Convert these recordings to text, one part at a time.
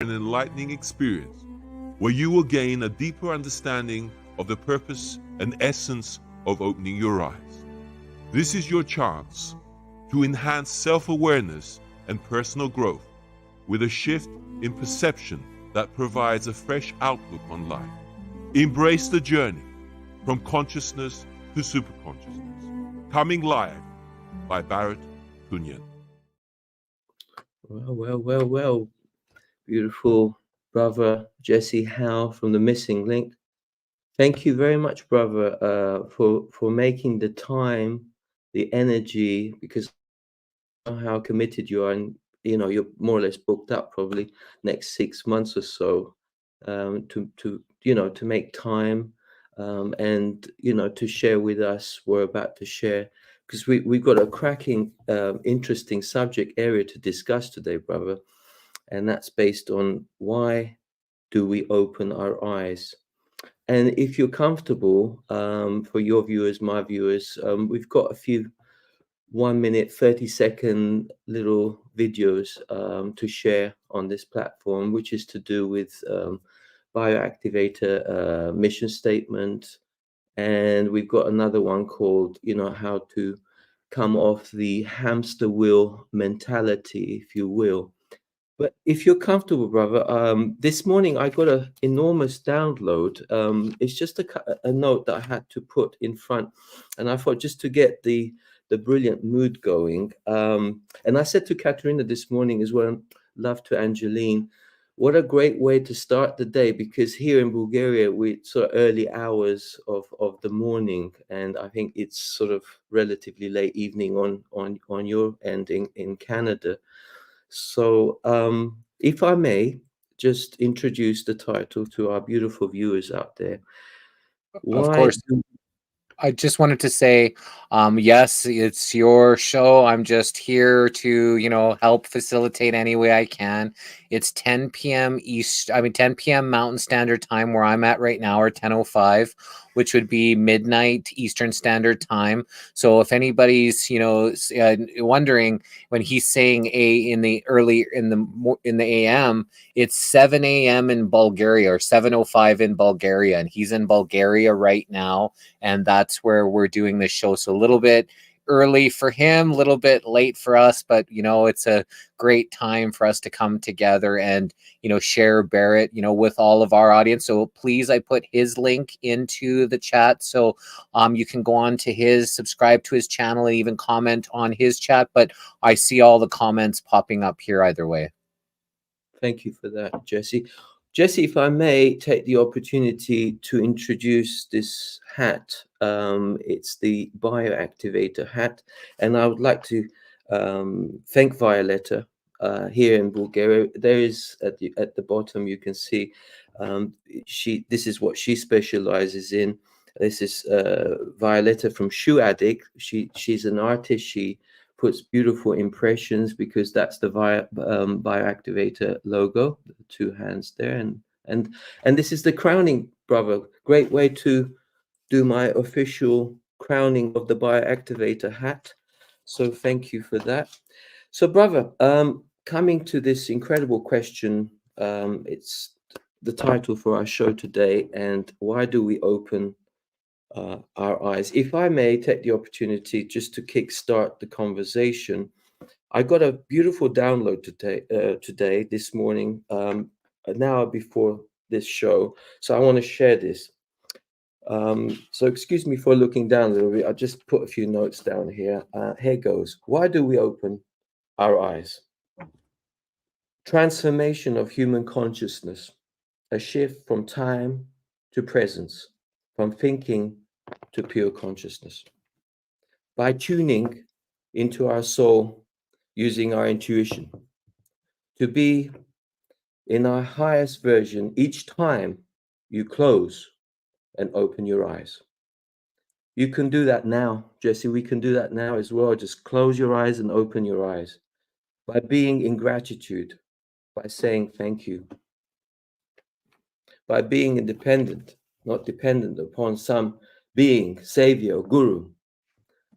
an enlightening experience where you will gain a deeper understanding of the purpose and essence of opening your eyes. This is your chance to enhance self-awareness and personal growth with a shift in perception that provides a fresh outlook on life. Embrace the journey from consciousness to superconsciousness. Coming live by Baret. Well. Beautiful brother Jesse Hal from the Missing Link. Thank you very much, brother, for making the time, the energy, because I know how committed you are, and you're more or less booked up probably next 6 months or so, to make time, and to share with us. We're about to share because we've got a cracking, interesting subject area to discuss today, brother, and that's based on why do we open our eyes. And if you're comfortable, for your viewers, my viewers, we've got a few 1 minute, 30-second little videos to share on this platform, which is to do with Bioactivator mission statement. And we've got another one called, how to come off the hamster wheel mentality, if you will. But if you're comfortable, brother, this morning I got an enormous download. It's just a note that I had to put in front, and I thought just to get the brilliant mood going. And I said to Katerina this morning as well, love to Angeline, what a great way to start the day, because here in Bulgaria we sort of early hours of the morning, and I think it's sort of relatively late evening on your end in Canada. So, if I may just introduce the title to our beautiful viewers out there. Of course. I just wanted to say, yes, it's your show. I'm just here to, help facilitate any way I can. It's 10 p.m. 10 p.m. Mountain Standard Time where I'm at right now, or 10:05, which would be midnight Eastern Standard Time. So if anybody's, wondering, when he's saying in the AM, it's 7 a.m. in Bulgaria, or 7:05 in Bulgaria, and he's in Bulgaria right now, and that's where we're doing this show. So a little bit early for him, a little bit late for us, but it's a great time for us to come together and share Baret with all of our audience. So please, I put his link into the chat, so you can go on to subscribe to his channel and even comment on his chat. But I see all the comments popping up here either way. Thank you for that, Jesse. Jesse, if I may take the opportunity to introduce this hat. It's the Bioactivator hat, and I would like to thank Violetta here in Bulgaria. There is at the bottom, you can see, this is what she specializes in. This is Violetta from Shoe Addict. She's an artist. She puts beautiful impressions, because that's the Bioactivator logo, the two hands there, and this is the crowning, brother. Great way to do my official crowning of the Bioactivator hat. So thank you for that. So, brother, coming to this incredible question, it's the title for our show today, and why do we open our eyes? If I may take the opportunity just to kickstart the conversation, I got a beautiful download today, this morning, an hour before this show. So I want to share this. So excuse me for looking down a little bit. I just put a few notes down here. Here goes. Why do we open our eyes? Transformation of human consciousness, a shift from time to presence, from thinking to pure consciousness. By tuning into our soul, using our intuition, to be in our highest version each time you close and open your eyes. You can do that now, Jesse. We can do that now as well. Just close your eyes and open your eyes by being in gratitude, by saying thank you, by being independent, not dependent upon some being, savior, or guru.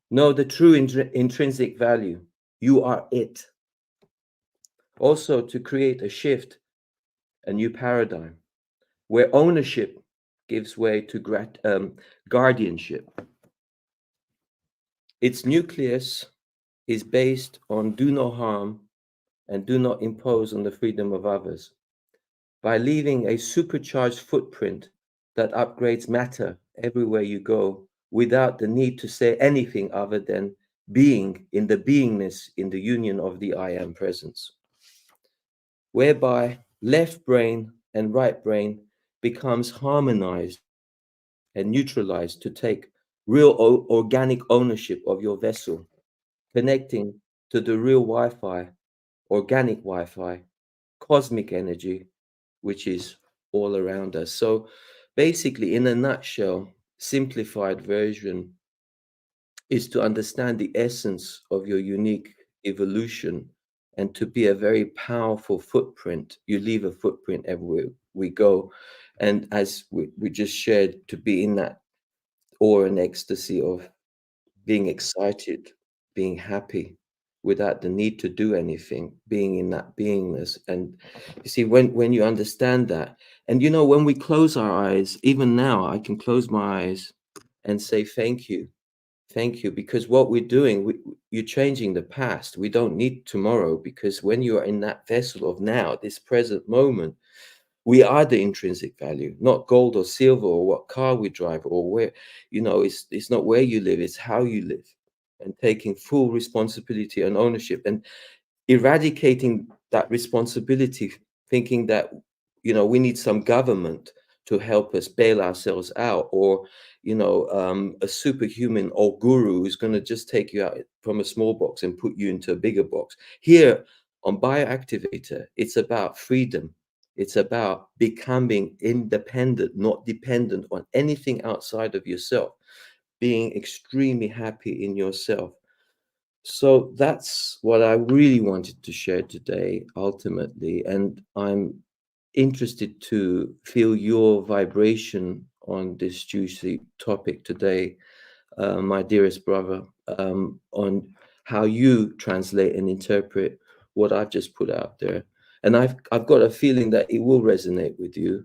Know the true intrinsic value. You are it. Also, to create a shift a new paradigm where ownership gives way to guardianship. Its nucleus is based on do no harm and do not impose on the freedom of others. By leaving a supercharged footprint that upgrades matter everywhere you go without the need to say anything other than being in the beingness in the union of the I am presence, whereby left brain and right brain becomes harmonized and neutralized to take real organic ownership of your vessel, connecting to the real Wi-Fi, organic Wi-Fi, cosmic energy, which is all around us. So basically, in a nutshell, simplified version is to understand the essence of your unique evolution and to be a very powerful footprint. You leave a footprint everywhere we go. And as we just shared, to be in that awe and ecstasy of being excited, being happy without the need to do anything, being in that beingness. And you see, when you understand that, and when we close our eyes, even now, I can close my eyes and say, thank you, because what we're doing, you're changing the past. We don't need tomorrow, because when you are in that vessel of now, this present moment, we are the intrinsic value, not gold or silver or what car we drive or where, it's not where you live, it's how you live, and taking full responsibility and ownership and eradicating that responsibility, thinking that, we need some government to help us bail ourselves out, or, a superhuman or guru who's going to just take you out from a small box and put you into a bigger box. Here on Bioactivator, it's about freedom. It's about becoming independent, not dependent on anything outside of yourself, being extremely happy in yourself. So that's what I really wanted to share today, ultimately. And I'm interested to feel your vibration on this juicy topic today, my dearest brother, on how you translate and interpret what I've just put out there. And I've got a feeling that it will resonate with you.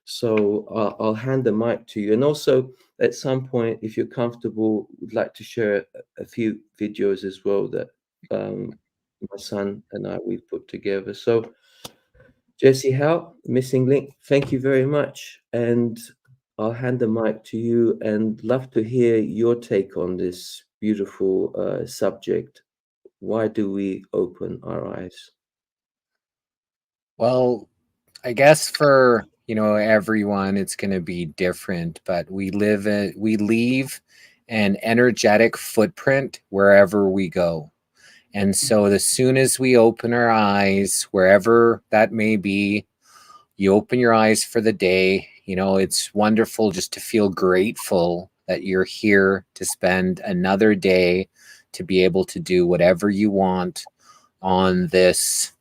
So I'll hand the mic to you. And also, at some point, if you're comfortable, would like to share a few videos as well that my son and we've put together. So, Jesse Hal, Missing Link, thank you very much. And I'll hand the mic to you and love to hear your take on this beautiful subject. Why do we open our eyes? Well, I guess for everyone it's going to be different, but we leave an energetic footprint wherever we go. And so as soon as we open our eyes, wherever that may be, you open your eyes for the day. It's wonderful just to feel grateful that you're here to spend another day, to be able to do whatever you want on this,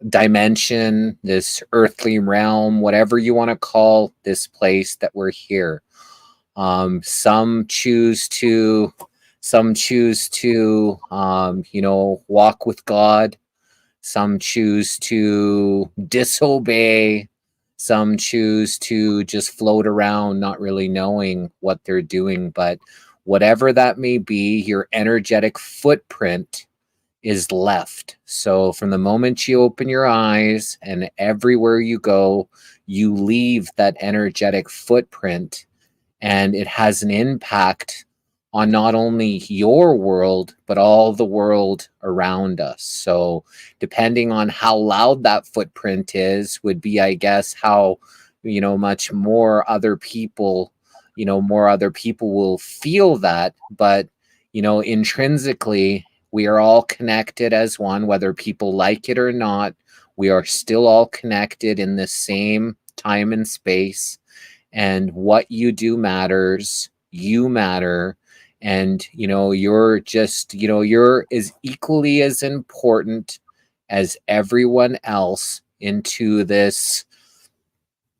dimension, this earthly realm, whatever you want to call this place that we're here. Some choose to walk with God. Some choose to disobey. Some choose to just float around, not really knowing what they're doing. But whatever that may be, your energetic footprint is left. So from the moment you open your eyes and everywhere you go, you leave that energetic footprint, and it has an impact on not only your world, but all the world around us. So depending on how loud that footprint is, would be, I guess, how, much more other people will feel that. But, intrinsically, we are all connected as one, whether people like it or not. We are still all connected in the same time and space. And what you do matters. You matter. And, you're just, you're as equally as important as everyone else into this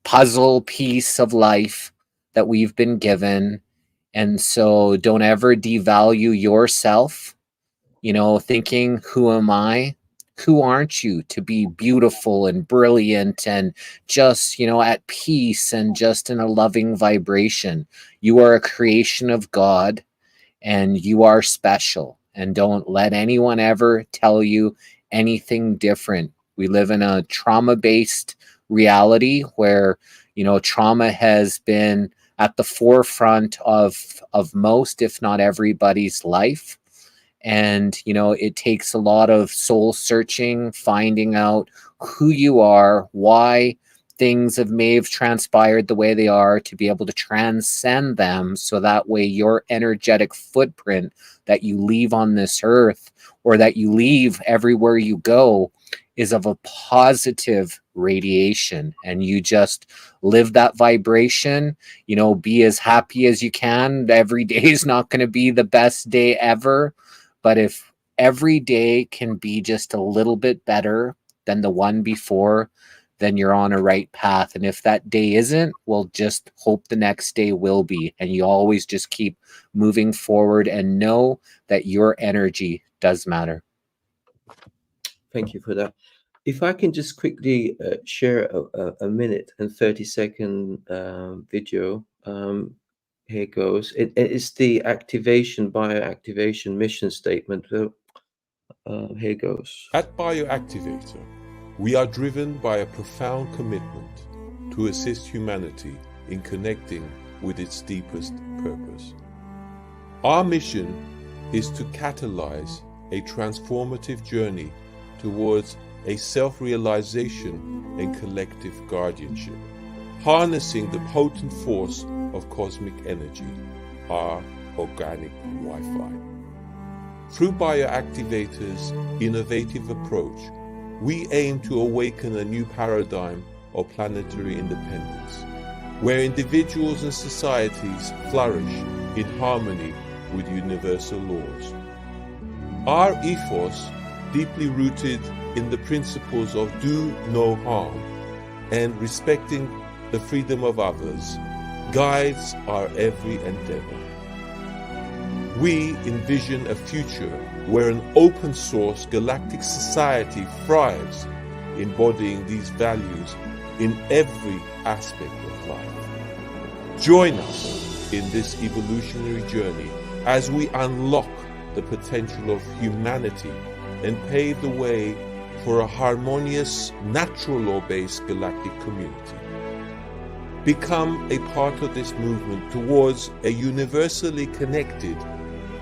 puzzle piece of life that we've been given. And so don't ever devalue yourself, thinking, who am I? Who aren't you to be beautiful and brilliant and just, at peace and just in a loving vibration? You are a creation of God, and you are special. And don't let anyone ever tell you anything different. We live in a trauma-based reality where, trauma has been at the forefront of most, if not everybody's life. And, it takes a lot of soul searching, finding out who you are, why things may have transpired the way they are, to be able to transcend them, so that way your energetic footprint that you leave on this earth, or that you leave everywhere you go, is of a positive radiation, and you just live that vibration. Be as happy as you can. Every day is not going to be the best day ever, but if every day can be just a little bit better than the one before, then you're on a right path. And if that day isn't, well, just hope the next day will be. And you always just keep moving forward and know that your energy does matter. Thank you for that. If I can just quickly share a minute and 30-second video. Here goes. It's the bioactivation mission statement. Here goes. At Bioactivator, we are driven by a profound commitment to assist humanity in connecting with its deepest purpose. Our mission is to catalyze a transformative journey towards a self-realization and collective guardianship, harnessing the potent force of cosmic energy, our organic Wi-Fi. Through Bioactivator's innovative approach, we aim to awaken a new paradigm of planetary independence, where individuals and societies flourish in harmony with universal laws. Our ethos, deeply rooted in the principles of do no harm and respecting the freedom of others, guides our every endeavor. We envision a future where an open source galactic society thrives, embodying these values in every aspect of life. Join us in this evolutionary journey as we unlock the potential of humanity and pave the way for a harmonious, natural law-based galactic community. Become a part of this movement towards a universally connected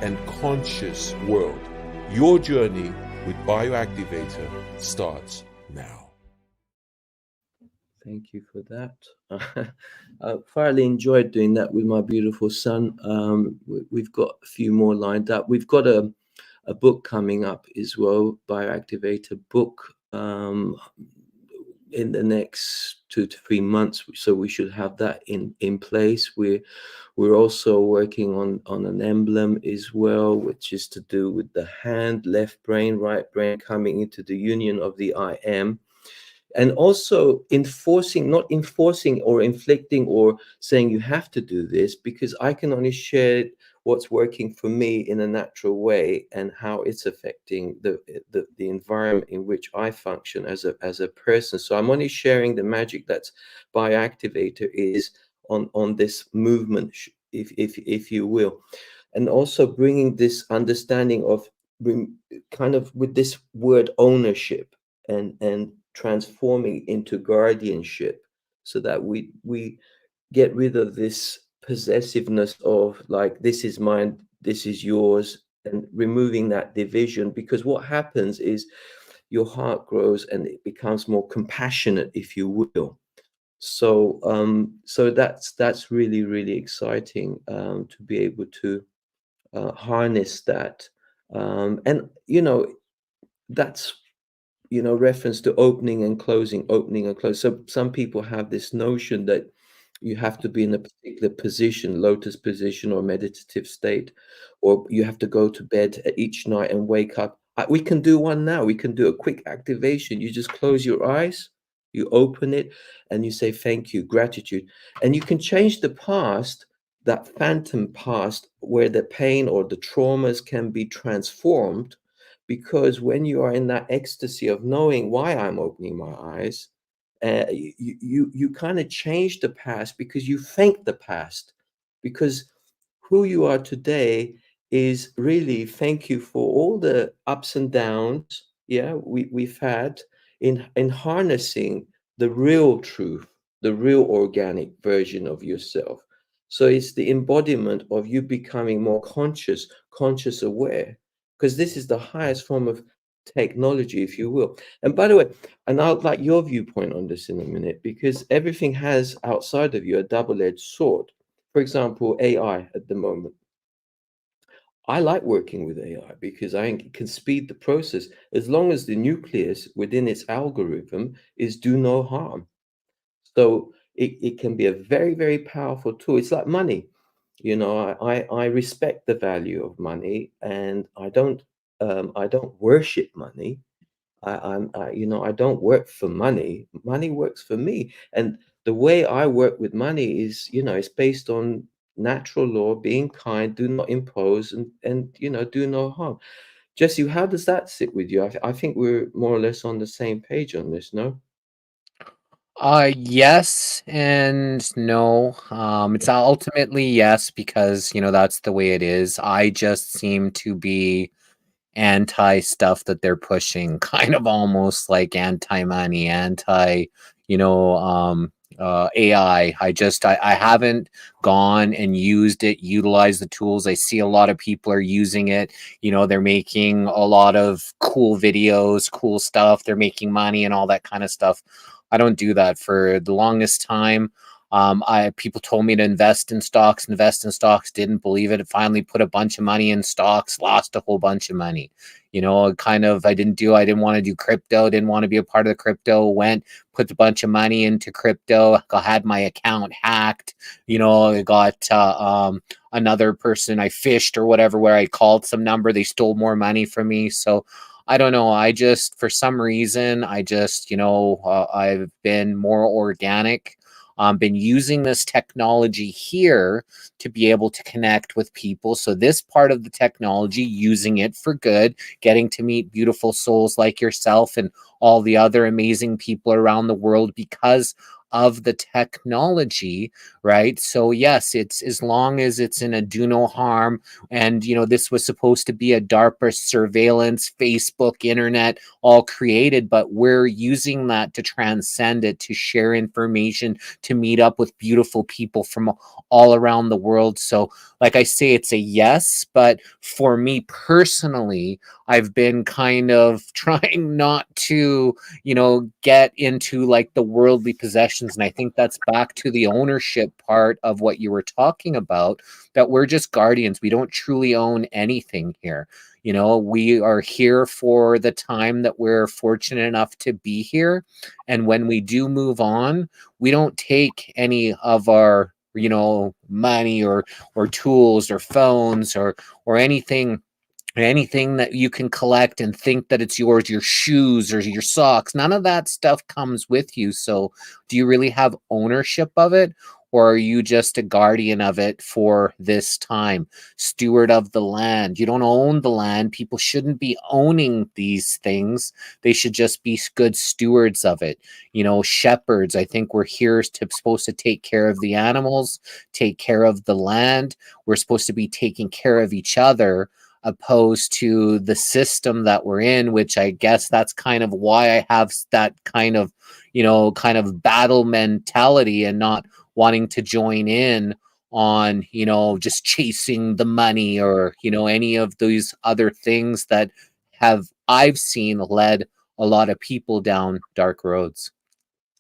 and conscious world. Your journey with Bioactivator starts now. Thank you for that. I thoroughly enjoyed doing that with my beautiful son. We've got a few more lined up. We've got a book coming up as well, Bioactivator book, in the next 2 to 3 months. So we should have that in place. We're also working on an emblem as well, which is to do with the hand, left brain, right brain coming into the union of the I am. And also not enforcing or inflicting or saying you have to do this, because I can only share what's working for me in a natural way and how it's affecting the environment in which I function as a person. So I'm only sharing the magic that's Bioactivator is on this movement, if you will, and also bringing this understanding of kind of with this word ownership and transforming into guardianship, so that we get rid of this possessiveness of like, this is mine, this is yours, and removing that division. Because what happens is your heart grows and it becomes more compassionate, if you will. So so that's really, really exciting, to be able to harness that, and that's reference to opening and closing, opening and close. So some people have this notion that you have to be in a particular position, lotus position or meditative state, or you have to go to bed each night and wake up. We can do one now. We can do a quick activation. You just close your eyes, you open it, and you say thank you, gratitude. And you can change the past, that phantom past where the pain or the traumas can be transformed because when you are in that ecstasy of knowing why I'm opening my eyes, you kind of change the past because you thank the past, because who you are today is really thank you for all the ups and downs, yeah, we've had in harnessing the real truth, the real organic version of yourself. So it's the embodiment of you becoming more conscious aware, because this is the highest form of technology, if you will. And by the way, and I'd like your viewpoint on this in a minute, because everything has outside of you a double-edged sword. For example, AI at the moment. I like working with AI because I can speed the process as long as the nucleus within its algorithm is do no harm. So it can be a very, very powerful tool. It's like money. You know, I respect the value of money, and I don't worship money. You know, I don't work for money. Money works for me. And the way I work with money is, you know, it's based on natural law, being kind, do not impose, and you know, do no harm. Jesse, how does that sit with you? I think we're more or less on the same page on this, no? Yes and no. It's ultimately yes because that's the way it is. I just seem to be anti stuff that they're pushing, kind of almost like anti money, anti, you know, um, AI. I haven't gone and used it, utilized the tools. I see a lot of people are using it. They're making a lot of cool videos, cool stuff. They're making money and all that kind of stuff. I don't do that for the longest time. I People told me to invest in stocks, didn't believe it. Finally put a bunch of money in stocks, lost a whole bunch of money. I didn't want to do crypto, didn't want to be a part of the crypto, put a bunch of money into crypto, had my account hacked. I got another person, I fished or whatever, where I called some number, they stole more money from me. So I don't know. For some reason, I've been more organic. Been using this technology here to be able to connect with people. So this part of the technology, using it for good, getting to meet beautiful souls like yourself and all the other amazing people around the world because of the technology, right? So yes, it's as long as it's in a do no harm. And this was supposed to be a DARPA surveillance, Facebook, internet, all created, but we're using that to transcend it, to share information, to meet up with beautiful people from all around the world. So like I say, it's a yes, but for me personally, I've been kind of trying not to get into like the worldly possessions. And I think that's back to the ownership part of what you were talking about, that we're just guardians. We don't truly own anything here. We are here for the time that we're fortunate enough to be here. And when we do move on, we don't take any of our, money or tools or phones or anything that you can collect and think that it's yours, your shoes or your socks. None of that stuff comes with you. So do you really have ownership of it? Or are you just a guardian of it for this time? Steward of the land. You don't own the land. People shouldn't be owning these things. They should just be good stewards of it. Shepherds. I think we're here supposed to take care of the animals, take care of the land. We're supposed to be taking care of each other, opposed to the system that we're in, which I guess that's kind of why I have that kind of battle mentality and not wanting to join in on just chasing the money or any of these other things that I've seen led a lot of people down dark roads.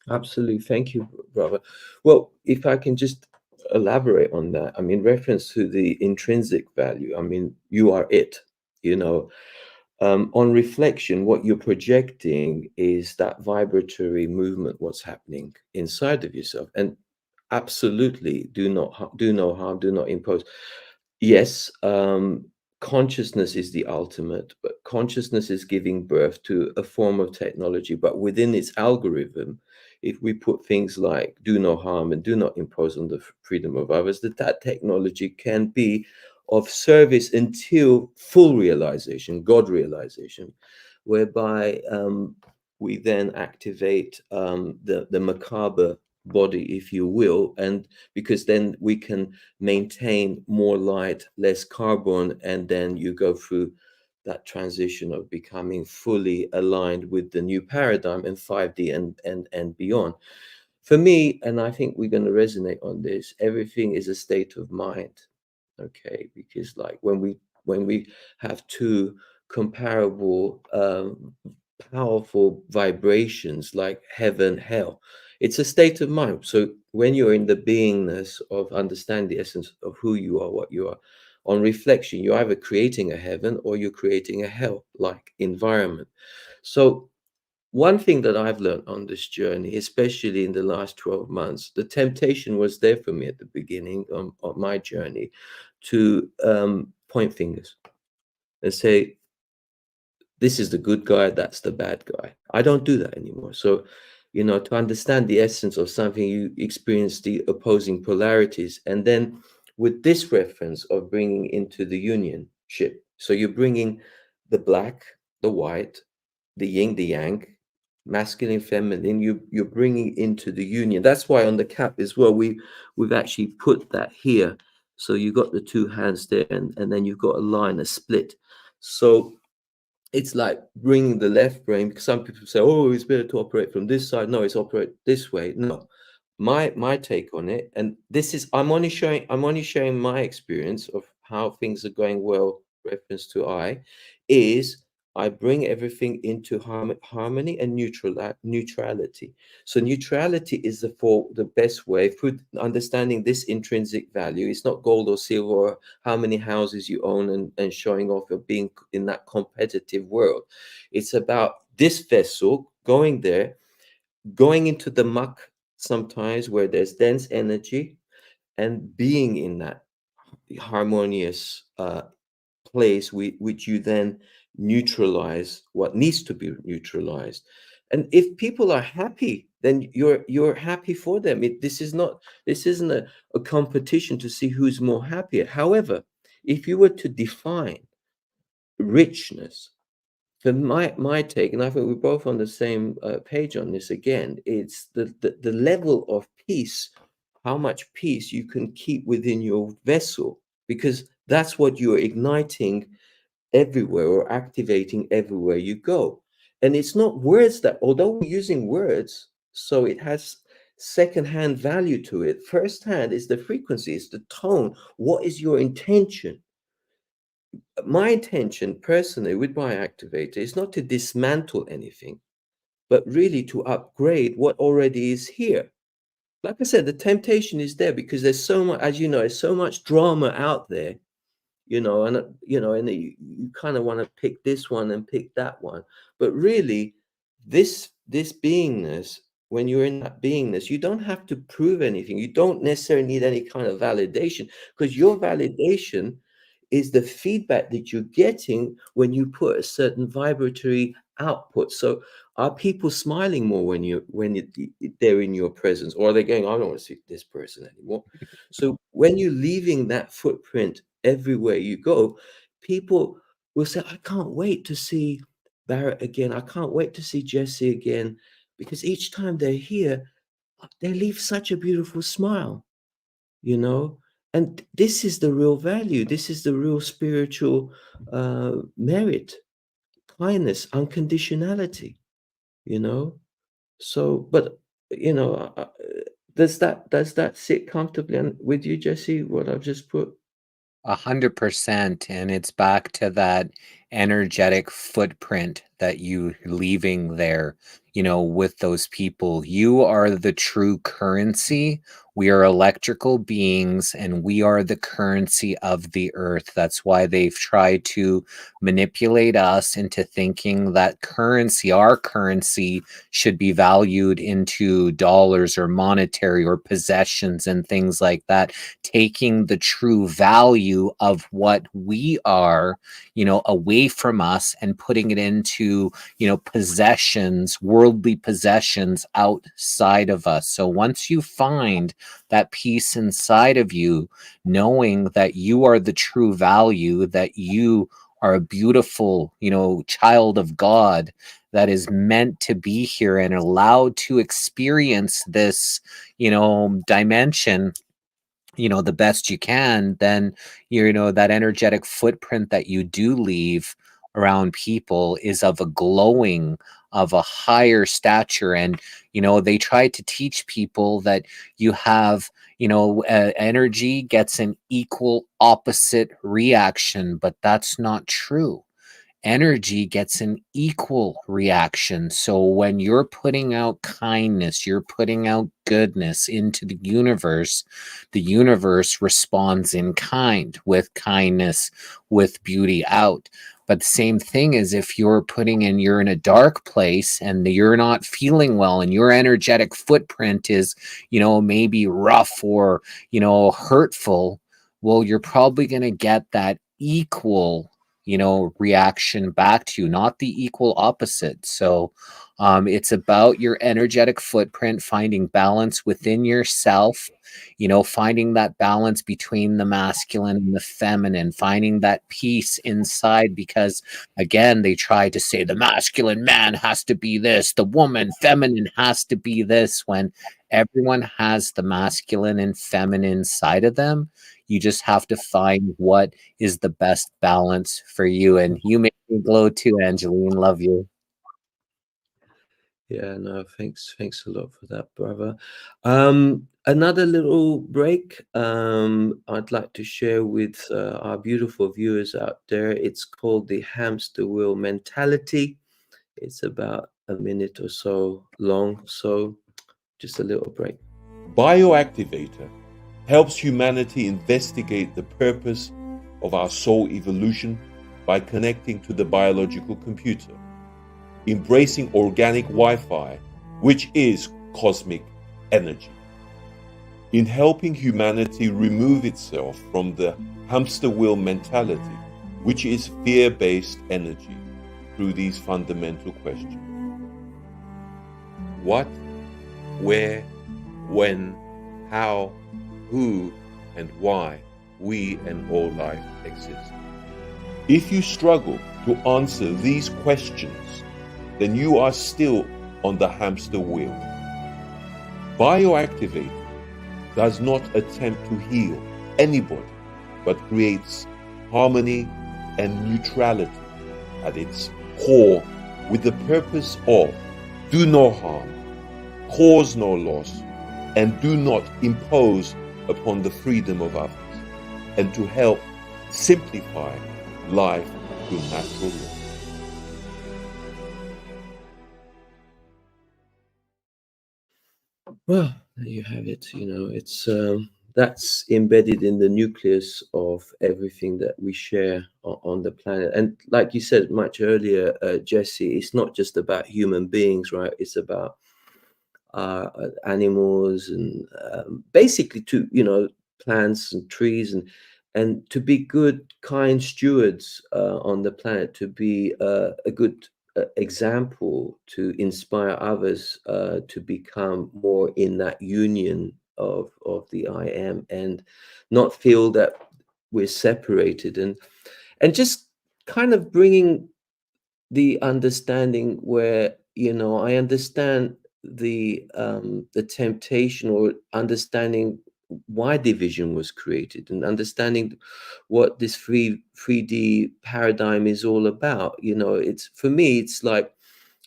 Absolutely. Thank you, brother. Well, if I can just elaborate on that, I mean, reference to the intrinsic value, I mean, you are it, you know. On reflection, what you're projecting is that vibratory movement, what's happening inside of yourself. And absolutely do no harm, do not impose. Yes, consciousness is the ultimate, but consciousness is giving birth to a form of technology. But within its algorithm, if we put things like do no harm and do not impose on the freedom of others, that technology can be of service until full realization, God realization, whereby we then activate the macabre body, if you will, and because then we can maintain more light, less carbon, and then you go through that transition of becoming fully aligned with the new paradigm and 5D and beyond. For me, and I think we're going to resonate on this, everything is a state of mind. Okay, because like when we have two comparable powerful vibrations like heaven, hell, it's a state of mind. So when you're in the beingness of understanding the essence of who you are, what you are, on reflection, you're either creating a heaven or you're creating a hell like environment. So one thing that I've learned on this journey, especially in the last 12 months, the temptation was there for me at the beginning of my journey to point fingers and say, this is the good guy, that's the bad guy. I don't do that anymore. So, you know, to understand the essence of something, you experience the opposing polarities. And then with this reference of bringing into the unionship, so you're bringing the black, the white, the yin, the yang, masculine, feminine, you're bringing into the union. That's why on the cap as well, we've actually put that here. So you got the two hands there, and then you've got a line, a split. So it's like bringing the left brain, because some people say, oh, it's better to operate from this side. No, it's operate this way. No, my take on it, and this is I'm only sharing my experience of how things are going well, reference to I, is I bring everything into harmony and neutrality. So neutrality is the best way through understanding this intrinsic value. It's not gold or silver or how many houses you own and showing off of being in that competitive world. It's about this vessel going there, going into the muck sometimes where there's dense energy, and being in that harmonious place which you then neutralize what needs to be neutralized. And if people are happy, then you're happy for them. This isn't a competition to see who's more happier. However, if you were to define richness, for my take, and I think we're both on the same page on this again, it's the level of peace, how much peace you can keep within your vessel, because that's what you're igniting everywhere or activating everywhere you go. And it's not words that, although we're using words, so it has second-hand value to it. First-hand is the frequency, it's the tone. What is your intention? My intention personally with Bioactivator is not to dismantle anything, but really to upgrade what already is here. Like I said, the temptation is there because there's so much, as you know, there's so much drama out there, you know, and you kind of want to pick this one and pick that one. But really, this beingness, when you're in that beingness, you don't have to prove anything. You don't necessarily need any kind of validation, because your validation is the feedback that you're getting when you put a certain vibratory output. So are people smiling more they're in your presence, or are they going, I don't want to see this person anymore? So when you're leaving that footprint everywhere you go, people will say, I can't wait to see Baret again. I can't wait to see Jesse again, because each time they're here, they leave such a beautiful smile, you know. And this is the real value. This is the real spiritual merit, kindness, unconditionality, you know. So, but you know, does that sit comfortably with you, Jesse? What I've just put. 100%. And it's back to that energetic footprint that you leaving there, you know, with those people. You are the true currency. We are electrical beings and we are the currency of the earth. That's why they've tried to manipulate us into thinking that currency, our currency, should be valued into dollars or monetary or possessions and things like that, taking the true value of what we are, you know, away away from us and putting it into, possessions, worldly possessions outside of us. So once you find that peace inside of you, knowing that you are the true value, that you are a beautiful, child of God that is meant to be here and allowed to experience this, dimension, the best you can, then, that energetic footprint that you do leave around people is of a glowing, of a higher stature. And, they try to teach people that you have, energy gets an equal opposite reaction, but that's not true. Energy gets an equal reaction. So when you're putting out kindness, you're putting out goodness into the universe responds in kind, with kindness, with beauty out. But the same thing is, if you're you're in a dark place and you're not feeling well and your energetic footprint is, maybe rough or, hurtful, well, you're probably going to get that equal reaction back to you, not the equal opposite. So it's about your energetic footprint, finding balance within yourself, finding that balance between the masculine and the feminine, finding that peace inside, because again, they try to say the masculine man has to be this, the woman feminine has to be this, when everyone has the masculine and feminine side of them. You just have to find what is the best balance for you. And you make me glow too, Angeline. Love you. Yeah, no, thanks a lot for that, brother. Another little break I'd like to share with our beautiful viewers out there. It's called the hamster wheel mentality. It's about a minute or so long, so just a little break. Bioactivator helps humanity investigate the purpose of our soul evolution by connecting to the biological computer, embracing organic Wi-Fi, which is cosmic energy. In helping humanity remove itself from the hamster wheel mentality, which is fear-based energy, through these fundamental questions. What, where, when, how, who, and why we and all life exist. If you struggle to answer these questions, then you are still on the hamster wheel. Bioactivator does not attempt to heal anybody, but creates harmony and neutrality at its core, with the purpose of do no harm, cause no loss, and do not impose upon the freedom of others, and to help simplify life through natural law. Well, there you have it. It's that's embedded in the nucleus of everything that we share on the planet. And like you said much earlier, Jesse, it's not just about human beings, right? It's about animals and basically plants and trees, and to be good, kind stewards on the planet, to be a good example, to inspire others to become more in that union of the I am, and not feel that we're separated, and just kind of bringing the understanding where I understand the temptation, or understanding why division was created, and understanding what this 3D paradigm is all about. It's, for me, it's like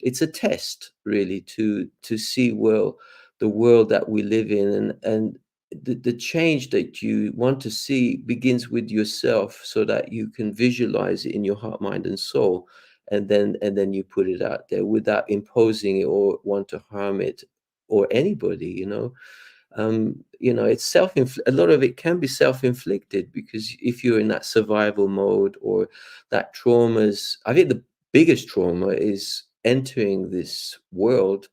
it's a test, really, to see, well, the world that we live in, and the change that you want to see begins with yourself, so that you can visualize it in your heart, mind, and soul, and then you put it out there without imposing it or want to harm it or anybody. It's a lot of it can be self-inflicted, because if you're in that survival mode, or that traumas, I think the biggest trauma is entering this world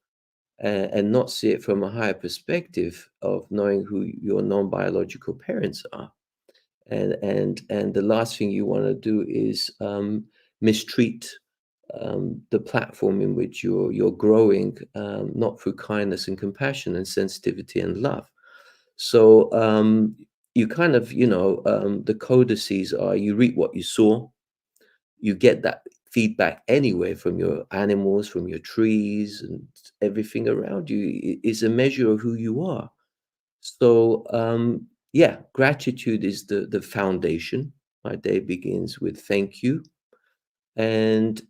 and not see it from a higher perspective of knowing who your non-biological parents are. And the last thing you want to do is mistreat the platform in which you're growing, not through kindness and compassion and sensitivity and love. So you kind of, the codices are you reap what you sow. You get that feedback anyway from your animals, from your trees, and everything around you is a measure of who you are. So yeah, gratitude is the foundation. My day begins with thank you, and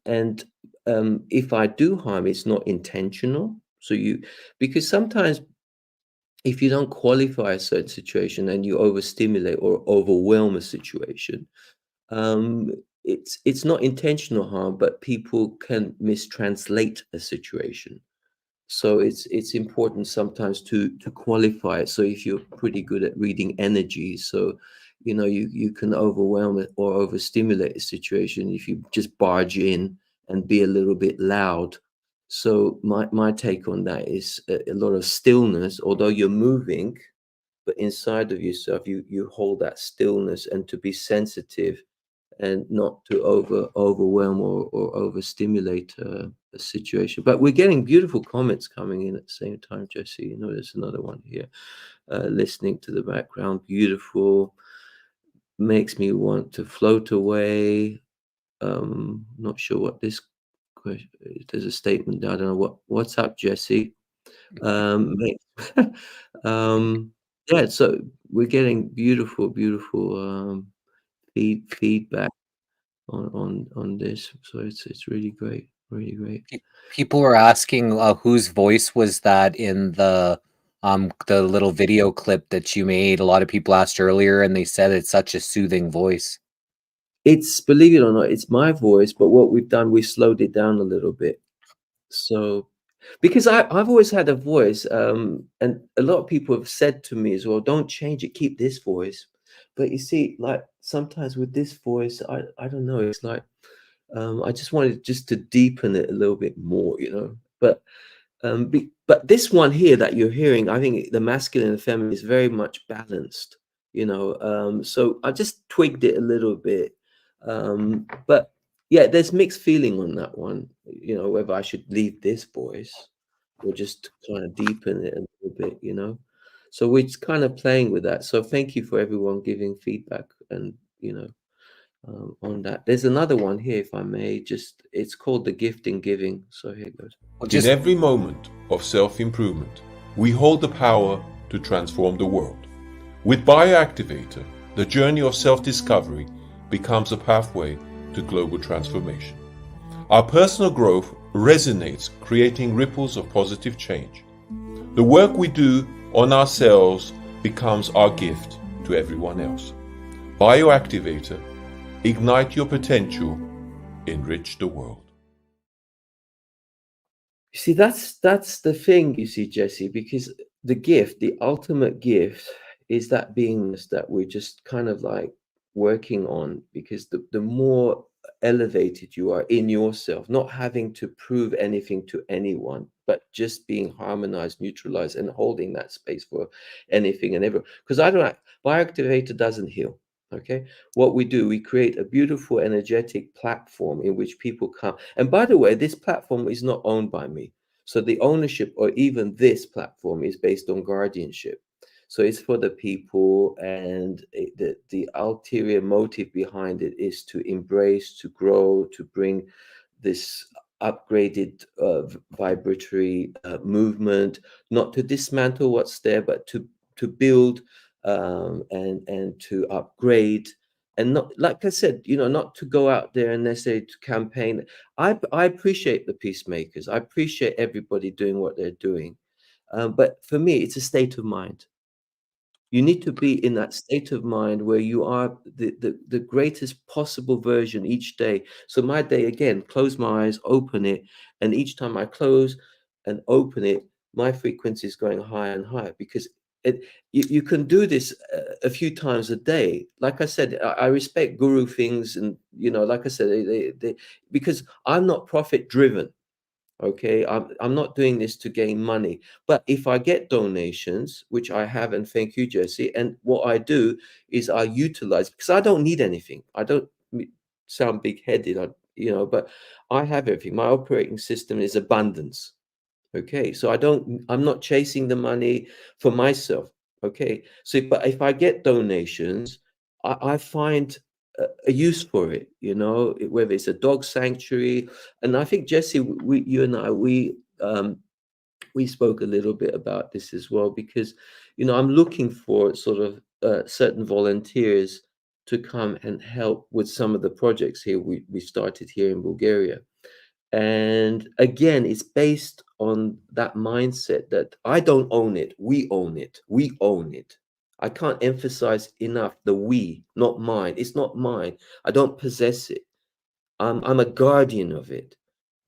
if I do harm, it's not intentional. So because sometimes if you don't qualify a certain situation and you overstimulate or overwhelm a situation, um, it's not intentional harm, but people can mistranslate a situation. So it's important sometimes to qualify it. So if you're pretty good at reading energy, so you can overwhelm it or overstimulate a situation if you just barge in and be a little bit loud. So my take on that is a lot of stillness, although you're moving, but inside of yourself you hold that stillness, and to be sensitive and not to overwhelm or overstimulate a situation. But we're getting beautiful comments coming in at the same time, Jesse. There's another one here. Listening to the background, beautiful, makes me want to float away. Not sure what this question. There's a statement there. I don't know what's up, Jesse. Um, yeah, so we're getting beautiful feedback on this, so it's really great, really great. People were asking whose voice was that in the little video clip that you made. A lot of people asked earlier, and they said it's such a soothing voice. It's, believe it or not, it's my voice, but what we've done, we slowed it down a little bit. So because I've always had a voice, and a lot of people have said to me as well, don't change it, keep this voice. But you see, like sometimes with this voice, I don't know, it's like I just wanted just to deepen it a little bit more, but but this one here that you're hearing, I think the masculine and feminine is very much balanced, so I just twigged it a little bit, but yeah, there's mixed feeling on that one, whether I should leave this voice or just kind of deepen it a little bit, so we're kind of playing with that. So thank you for everyone giving feedback, and on that. There's another one here, if I may. It's called the gift in giving. So here goes. In every moment of self-improvement, we hold the power to transform the world. With Bioactivator, the journey of self-discovery becomes a pathway to global transformation. Our personal growth resonates, creating ripples of positive change. The work we do on ourselves becomes our gift to everyone else. Bioactivator, ignite your potential, enrich the world. You see, that's the thing, you see, Jesse, because the gift, the ultimate gift, is that beingness that we're just kind of like working on, because the more elevated you are in yourself, not having to prove anything to anyone, but just being harmonized, neutralized, and holding that space for anything and everyone. Because Bioactivator doesn't heal. Okay, what we do, we create a beautiful energetic platform in which people come. And by the way, this platform is not owned by me. So the ownership or even this platform is based on guardianship. So it's for the people, and the ulterior motive behind it is to embrace, to grow, to bring this upgraded vibratory movement, not to dismantle what's there, but to build, and to upgrade, and not, like I said, not to go out there and necessarily to campaign. I appreciate the peacemakers. I appreciate everybody doing what they're doing, but for me, it's a state of mind. You need to be in that state of mind where you are the greatest possible version each day. So my day, again, close my eyes, open it, and each time I close and open it, my frequency is going higher and higher, because you can do this a few times a day. Like I said, I respect guru things, and like I said, because I'm not profit driven. Okay, I'm not doing this to gain money, but if I get donations, which I have, and thank you, Jesse, and what I do is I utilize, because I don't need anything. I don't sound big-headed. you know, but I have everything. My operating system is abundance. Okay, so I'm not chasing the money for myself. Okay, so but if I get donations, I find a use for it, you know, whether it's a dog sanctuary. And I think, Jesse, you and I, we spoke a little bit about this as well, because, you know, I'm looking for sort of certain volunteers to come and help with some of the projects here we started here in Bulgaria. And again, it's based on that mindset that I don't own it, we own it, we own it. I can't emphasize enough the we, not mine. It's not mine. I don't possess it. I'm a guardian of it,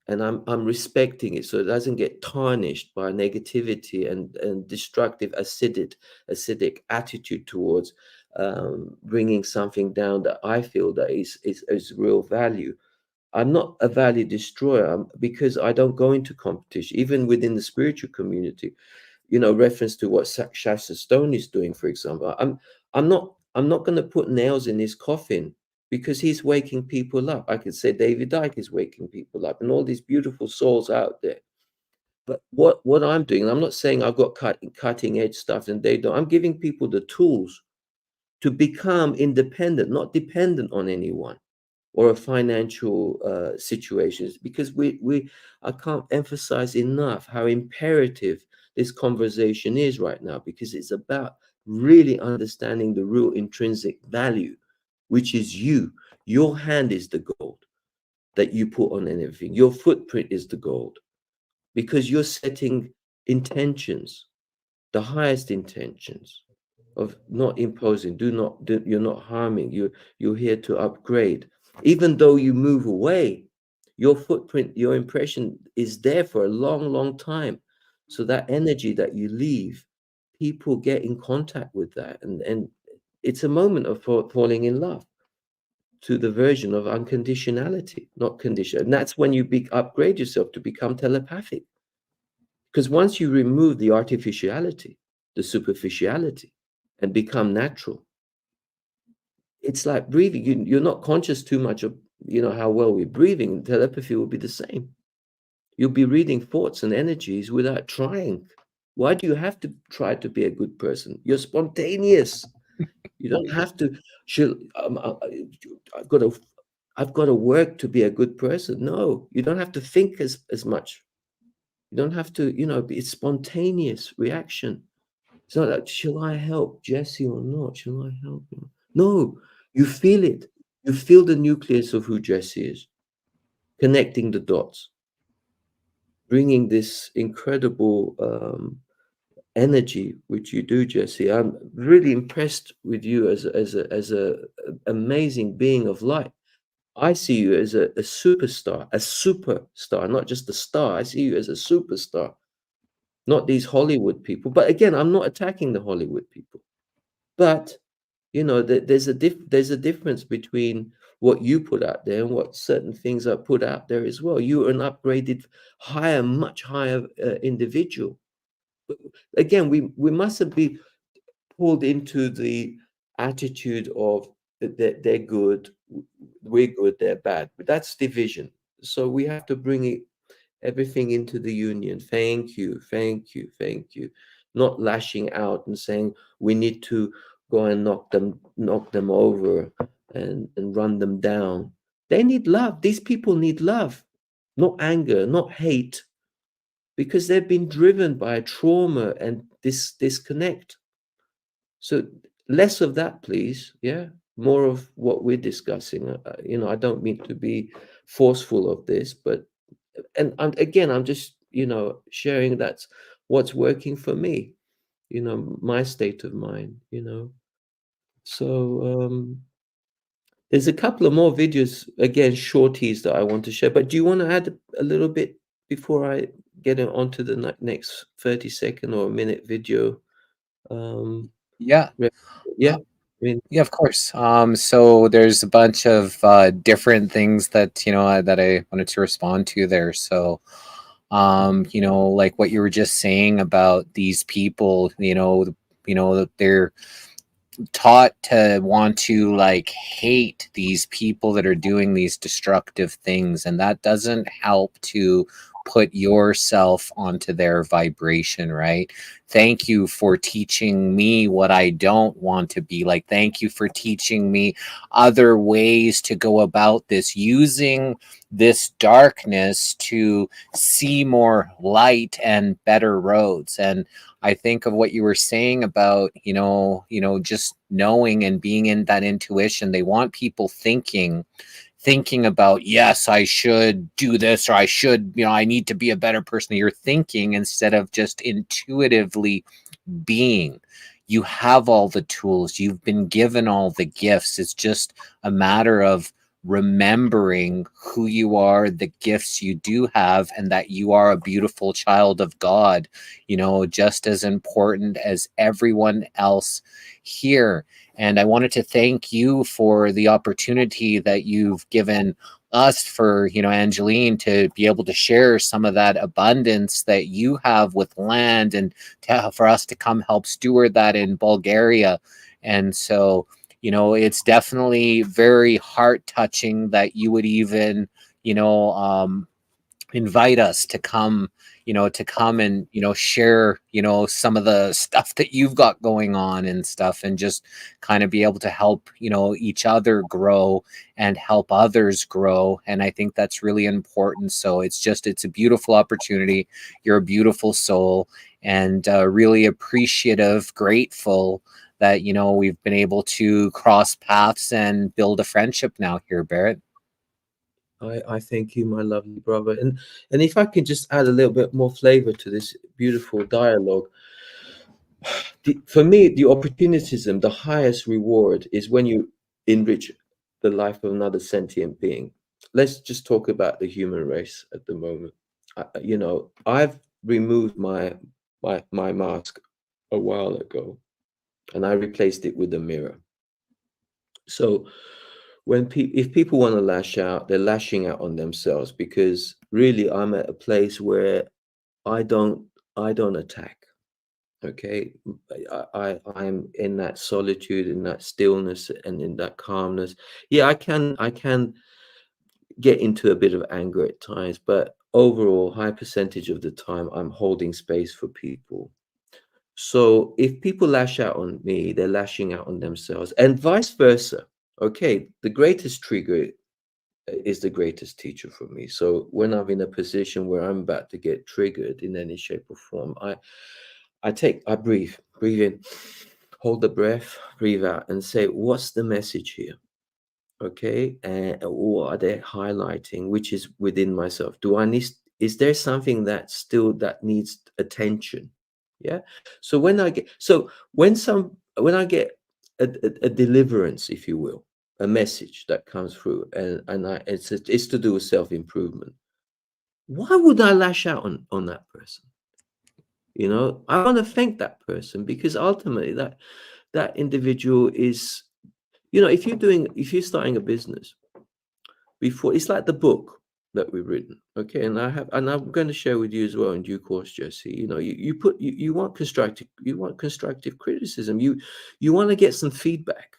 and I'm respecting it so it doesn't get tarnished by negativity and destructive acidic attitude towards bringing something down that I feel that is real value. I'm not a value destroyer because I don't go into competition, even within the spiritual community. You know, reference to what Shasta Stone is doing, for example. I'm not going to put nails in his coffin because he's waking people up. I could say David Icke is waking people up, and all these beautiful souls out there. But what I'm doing, I'm not saying I've got cutting edge stuff and they don't. I'm giving people the tools to become independent, not dependent on anyone or a financial situations, because I can't emphasize enough how imperative this conversation is right now, because it's about really understanding the real intrinsic value, which is you. Your hand is the gold that you put on anything. Your footprint is the gold, because you're setting intentions, the highest intentions of not imposing, you're not harming, you're here to upgrade. Even though you move away, your footprint, your impression is there for a long time. So that energy that you leave, people get in contact with that, and it's a moment of falling in love to the version of unconditionality, not condition. And that's when you upgrade yourself to become telepathic. Because once you remove the artificiality, the superficiality, and become natural, it's like breathing. You're not conscious too much of, you know, how well we're breathing. Telepathy will be the same. You'll be reading thoughts and energies without trying. Why do you have to try to be a good person? You're spontaneous. You don't have to. I've got to. I've got to work to be a good person. No, you don't have to think as much. You don't have to. You know, it's spontaneous reaction. It's not like, shall I help Jesse or not? Shall I help him? No, you feel it. You feel the nucleus of who Jesse is, connecting the dots, bringing this incredible energy, which you do, Jesse. I'm really impressed with you as a amazing being of light. I see you as a superstar, not just a star. I see you as a superstar, not these Hollywood people. But again, I'm not attacking the Hollywood people. But you know, there's a difference between what you put out there and what certain things are put out there as well. You are an upgraded, higher, much higher individual. But again, we mustn't be pulled into the attitude of that they're good, we're good, they're bad. But that's division. So we have to bring it everything into the union. Thank you, thank you, thank you. Not lashing out and saying we need to go and knock them over and run them down. They need love. These people need love, not anger, not hate, because they've been driven by trauma and this disconnect. So less of that, please. Yeah, more of what we're discussing. You know, I don't mean to be forceful of this, but and again, I'm just, you know, sharing that's what's working for me, you know, my state of mind, you know. So there's a couple of more videos, again, shorties that I want to share. But do you want to add a little bit before I get onto the next 30-second or a minute video? Yeah. Yeah. I mean, Yeah, of course. So there's a bunch of different things that, you know, that I wanted to respond to there. So, you know, like what you were just saying about these people, you know, that they're taught to want to like hate these people that are doing these destructive things, and that doesn't help to put yourself onto their vibration, right? Thank you for teaching me what I don't want to be like. Thank you for teaching me other ways to go about this, using this darkness to see more light and better roads. And I think of what you were saying about, just knowing and being in that intuition. They want people thinking about, yes, I should do this, or I should, I need to be a better person. You're thinking instead of just intuitively being. You have all the tools, you've been given all the gifts. It's just a matter of remembering who you are, the gifts you do have, and that you are a beautiful child of God, just as important as everyone else here. And I wanted to thank you for the opportunity that you've given us, for, Angeline, to be able to share some of that abundance that you have with land, and for us to come help steward that in Bulgaria. And so, it's definitely very heart touching that you would even, invite us to come, and, share, some of the stuff that you've got going on and stuff, and just kind of be able to help, each other grow and help others grow. And I think that's really important. So it's a beautiful opportunity. You're a beautiful soul, and really appreciative, grateful that, we've been able to cross paths and build a friendship now here, Baret. I thank you, my lovely brother. And if I can just add a little bit more flavor to this beautiful dialogue, for me, the opportunism, the highest reward is when you enrich the life of another sentient being. Let's just talk about the human race at the moment. I've removed my mask a while ago, and I replaced it with a mirror. So if people want to lash out, they're lashing out on themselves, because really I'm at a place where I don't attack. Okay, I'm in that solitude, in that stillness, and in that calmness. Yeah, I can get into a bit of anger at times, but overall, high percentage of the time, I'm holding space for people. So if people lash out on me, they're lashing out on themselves, and vice versa. Okay, the greatest trigger is the greatest teacher for me. So when I'm in a position where I'm about to get triggered in any shape or form, I breathe in, hold the breath, breathe out, and say, what's the message here? Okay, and what are they highlighting, which is within myself? Is there something that needs attention? Yeah. So when I get a deliverance, if you will, a message that comes through, and it's to do with self-improvement, why would I lash out on that person? I want to thank that person, because ultimately that individual is, if you're starting a business, before, it's like the book that we've written. Okay, and I'm going to share with you as well in due course, Jesse. You want constructive criticism. You want to get some feedback.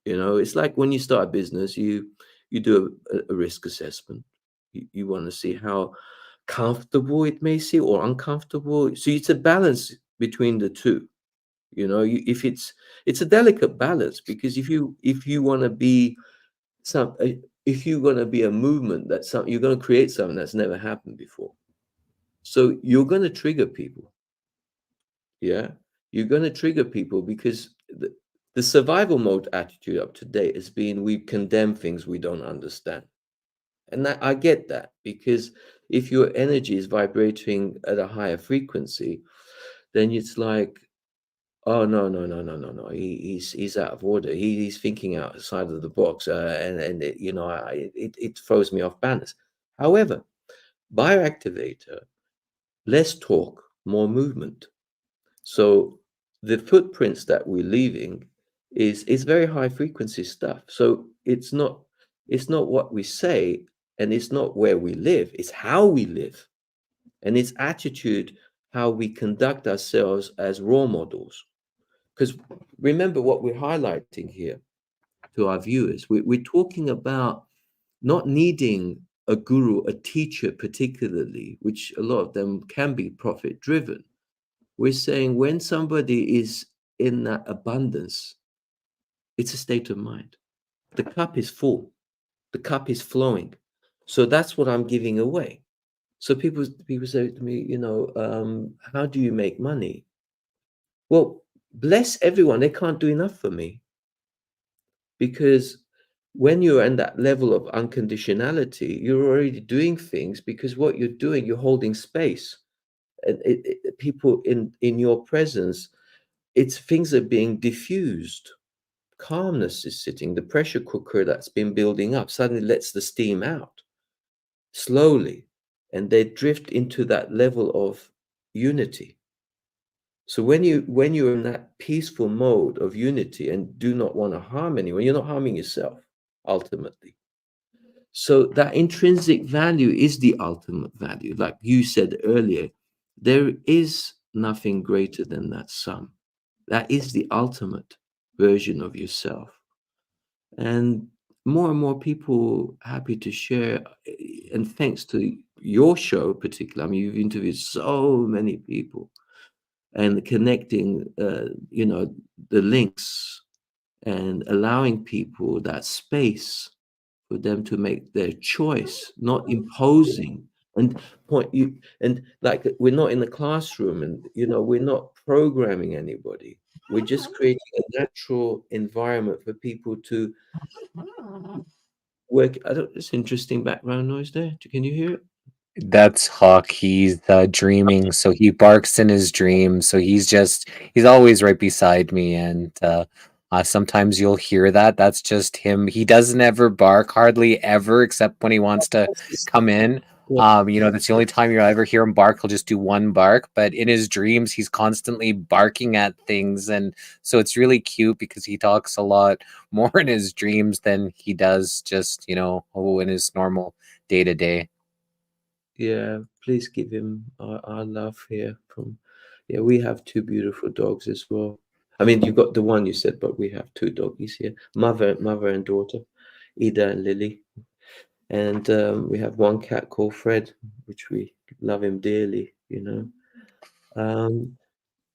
It's like when you start a business, you do a risk assessment. You want to see how comfortable it may seem, or uncomfortable. So it's a balance between the two. If it's a delicate balance, because if you want to be if you're going to be a movement, you're going to create something that's never happened before. So you're going to trigger people. Yeah, you're going to trigger people, because the survival mode attitude up to date has been, we condemn things we don't understand. And that, I get that, because if your energy is vibrating at a higher frequency, then it's like, oh, no. He's out of order. He's thinking outside of the box, and it throws me off balance. However, Bioactivator, less talk, more movement. So the footprints that we're leaving is very high frequency stuff. So it's not what we say, and it's not where we live. It's how we live, and it's attitude, how we conduct ourselves as role models. because remember what we're highlighting here to our viewers. We're talking about not needing a guru, a teacher particularly, which a lot of them can be profit driven. We're saying when somebody is in that abundance, it's a state of mind. The cup is full, the cup is flowing. So that's what I'm giving away. So people say to me, how do you make money? Well, bless everyone. They can't do enough for me, because when you're in that level of unconditionality, you're already doing things, because what you're doing, you're holding space. And people in your presence, it's things are being diffused. Calmness is sitting. The pressure cooker that's been building up suddenly lets the steam out slowly, and they drift into that level of unity. So when you're in that peaceful mode of unity and do not want to harm anyone, you're not harming yourself ultimately. So that intrinsic value is the ultimate value. Like you said earlier, there is nothing greater than that sum. That is the ultimate version of yourself. And more and more people happy to share. And thanks to your show particularly, I mean, you've interviewed so many people, and connecting, the links and allowing people that space for them to make their choice, not imposing and point you. And like, we're not in the classroom, and we're not programming anybody. We're just creating a natural environment for people to work. It's interesting background noise there. Can you hear it? That's Hawk. He's dreaming, so he barks in his dreams. So he's always right beside me, and sometimes you'll hear that. That's just him. He doesn't ever bark, hardly ever, except when he wants to come in. Yeah. That's the only time you'll ever hear him bark. He'll just do one bark, but in his dreams, he's constantly barking at things, and so it's really cute because he talks a lot more in his dreams than he does just in his normal day to day. Yeah, please give him our love here. Yeah, we have two beautiful dogs as well. I mean, you got the one you said, but we have two doggies here, mother and daughter, Ida and Lily. And we have one cat called Fred, which we love him dearly,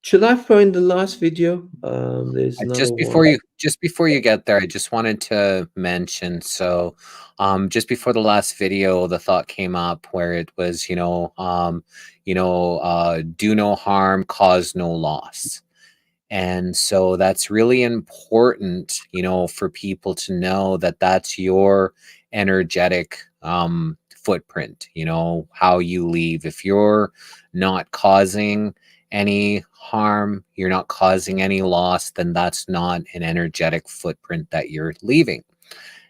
Should I throw in the last video? There's another one. Just before you get there, I just wanted to mention, so just before the last video, the thought came up where it was, do no harm, cause no loss. And so that's really important, for people to know that that's your energetic footprint, how you leave. If you're not causing any harm, you're not causing any loss, then that's not an energetic footprint that you're leaving.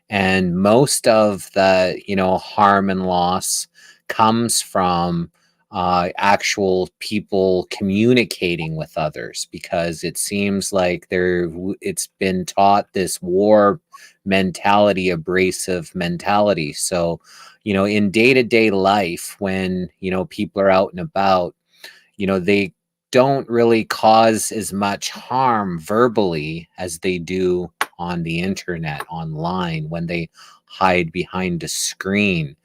And most of the, harm and loss comes from actual people communicating with others, because it seems like it's been taught this war mentality, abrasive mentality. So, in day-to-day life, when, people are out and about, they don't really cause as much harm verbally as they do on the internet, online, when they hide behind a screen.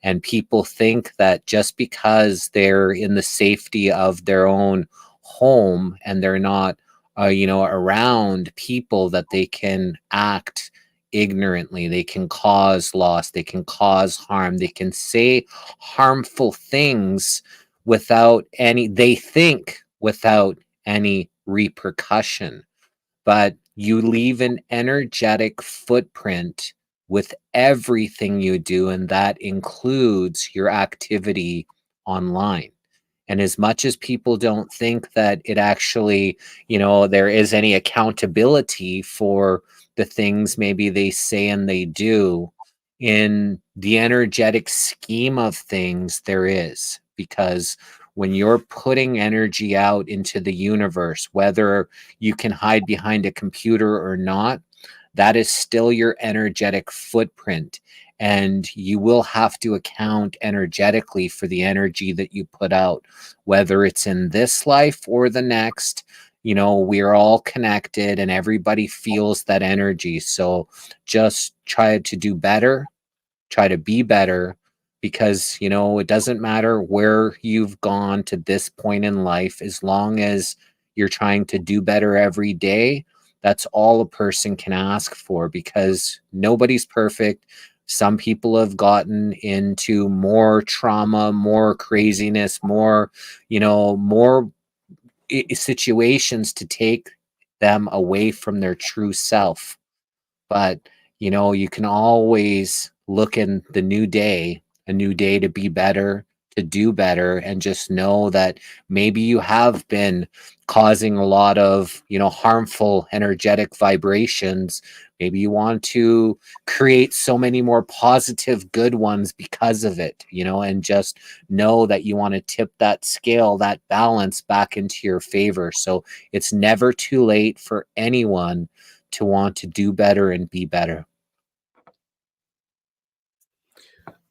And people think that just because they're in the safety of their own home and they're not, around people, that they can act ignorantly, they can cause loss, they can cause harm, they can say harmful things they think without any repercussion. But you leave an energetic footprint with everything you do, and that includes your activity online. And as much as people don't think that it actually, there is any accountability for the things maybe they say and they do, in the energetic scheme of things, there is. Because when you're putting energy out into the universe, whether you can hide behind a computer or not, that is still your energetic footprint. And you will have to account energetically for the energy that you put out, whether it's in this life or the next. you know, we're all connected and everybody feels that energy. So just try to do better, try to be better, because, you know, it doesn't matter where you've gone to this point in life, as long as you're trying to do better every day. That's all a person can ask for, because nobody's perfect. Some people have gotten into more trauma, more craziness, more, you know, more situations to take them away from their true self. But, you know, you can always look in the new day, a new day to be better, to do better, and just know that maybe you have been causing a lot of, you know, harmful energetic vibrations. Maybe you want to create so many more positive, good ones because of it, you know, and just know that you want to tip that scale, that balance back into your favor. So it's never too late for anyone to want to do better and be better.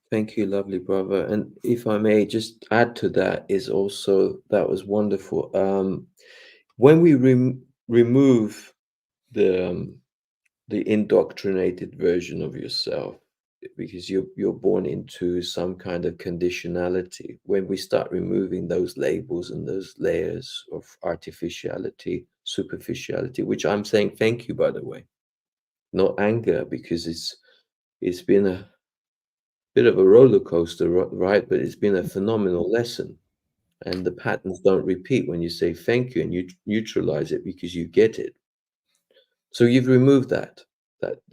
Thank you, lovely brother. And if I may just add to that, is also that was wonderful. When we remove the indoctrinated version of yourself, because you're born into some kind of conditionality, when we start removing those labels and those layers of artificiality, superficiality, which I'm saying thank you, by the way, not anger, because it's been a bit of a roller coaster, right? But it's been a phenomenal lesson. And the patterns don't repeat when you say thank you and you neutralize it because you get it. So you've removed that